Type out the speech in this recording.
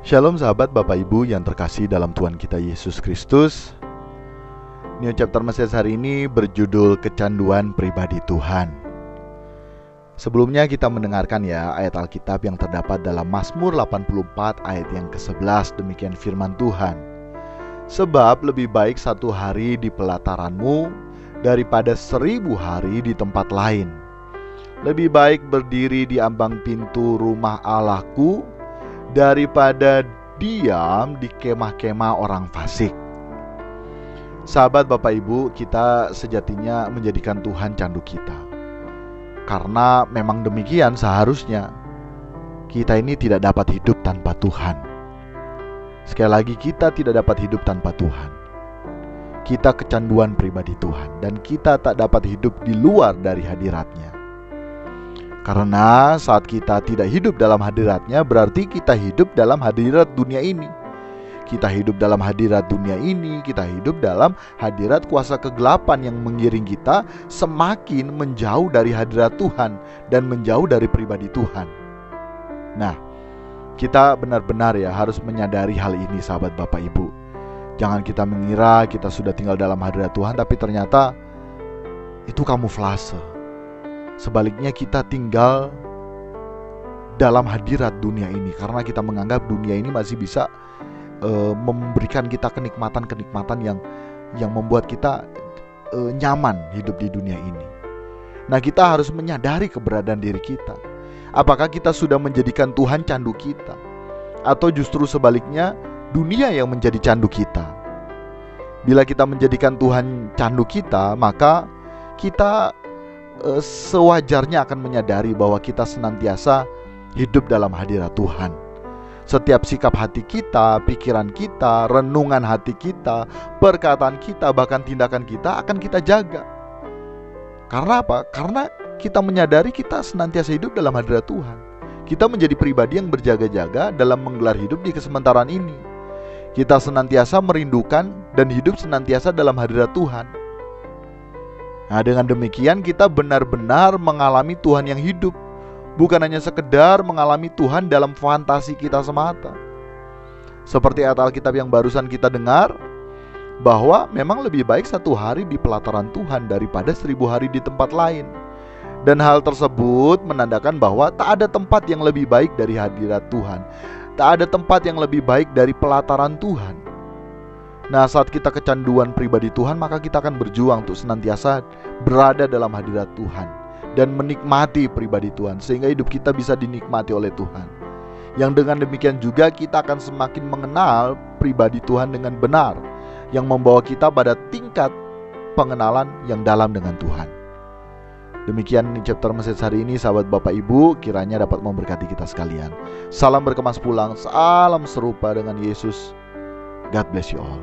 Shalom sahabat Bapak Ibu yang terkasih dalam Tuhan kita Yesus Kristus. New Chapter Message hari ini berjudul Kecanduan Pribadi Tuhan. Sebelumnya kita mendengarkan ayat Alkitab yang terdapat dalam Mazmur 84 ayat yang ke-11. Demikian firman Tuhan. Sebab lebih baik 1 hari di pelataranmu daripada 1000 hari di tempat lain. Lebih baik berdiri di ambang pintu rumah Allahku daripada diam di kemah-kemah orang fasik. Sahabat Bapak Ibu, kita sejatinya menjadikan Tuhan candu kita. Karena memang demikian seharusnya. Kita ini tidak dapat hidup tanpa Tuhan. Sekali lagi, kita tidak dapat hidup tanpa Tuhan. Kita kecanduan pribadi Tuhan, dan kita tak dapat hidup di luar dari hadirat-Nya. Karena saat kita tidak hidup dalam hadirat-Nya, berarti kita hidup dalam hadirat dunia ini. Kita hidup dalam hadirat dunia ini, kita hidup dalam hadirat kuasa kegelapan yang mengiring kita semakin menjauh dari hadirat Tuhan dan menjauh dari pribadi Tuhan. Nah, kita benar-benar harus menyadari hal ini sahabat Bapak Ibu. Jangan kita mengira kita sudah tinggal dalam hadirat Tuhan, tapi ternyata itu kamuflase. Sebaliknya kita tinggal dalam hadirat dunia ini karena kita menganggap dunia ini masih bisa memberikan kita kenikmatan-kenikmatan yang membuat kita nyaman hidup di dunia ini. Nah, kita harus menyadari keberadaan diri kita. Apakah kita sudah menjadikan Tuhan candu kita, atau justru sebaliknya dunia yang menjadi candu kita? Bila kita menjadikan Tuhan candu kita, maka kita sewajarnya akan menyadari bahwa kita senantiasa hidup dalam hadirat Tuhan. Setiap sikap hati kita, pikiran kita, renungan hati kita, perkataan kita, bahkan tindakan kita akan kita jaga. Karena apa? Karena kita menyadari kita senantiasa hidup dalam hadirat Tuhan. Kita menjadi pribadi yang berjaga-jaga dalam menggelar hidup di kesementaraan ini. Kita senantiasa merindukan dan hidup senantiasa dalam hadirat Tuhan. Nah, dengan demikian kita benar-benar mengalami Tuhan yang hidup. Bukan hanya sekedar mengalami Tuhan dalam fantasi kita semata. Seperti ayat Alkitab yang barusan kita dengar, bahwa memang lebih baik 1 hari di pelataran Tuhan daripada 1000 hari di tempat lain. Dan hal tersebut menandakan bahwa tak ada tempat yang lebih baik dari hadirat Tuhan. Tak ada tempat yang lebih baik dari pelataran Tuhan. Nah, saat kita kecanduan pribadi Tuhan, maka kita akan berjuang untuk senantiasa berada dalam hadirat Tuhan dan menikmati pribadi Tuhan, sehingga hidup kita bisa dinikmati oleh Tuhan. Yang dengan demikian juga kita akan semakin mengenal pribadi Tuhan dengan benar, yang membawa kita pada tingkat pengenalan yang dalam dengan Tuhan. Demikian chapter message hari ini sahabat Bapak Ibu, kiranya dapat memberkati kita sekalian. Salam berkemas pulang, salam serupa dengan Yesus. God bless you all.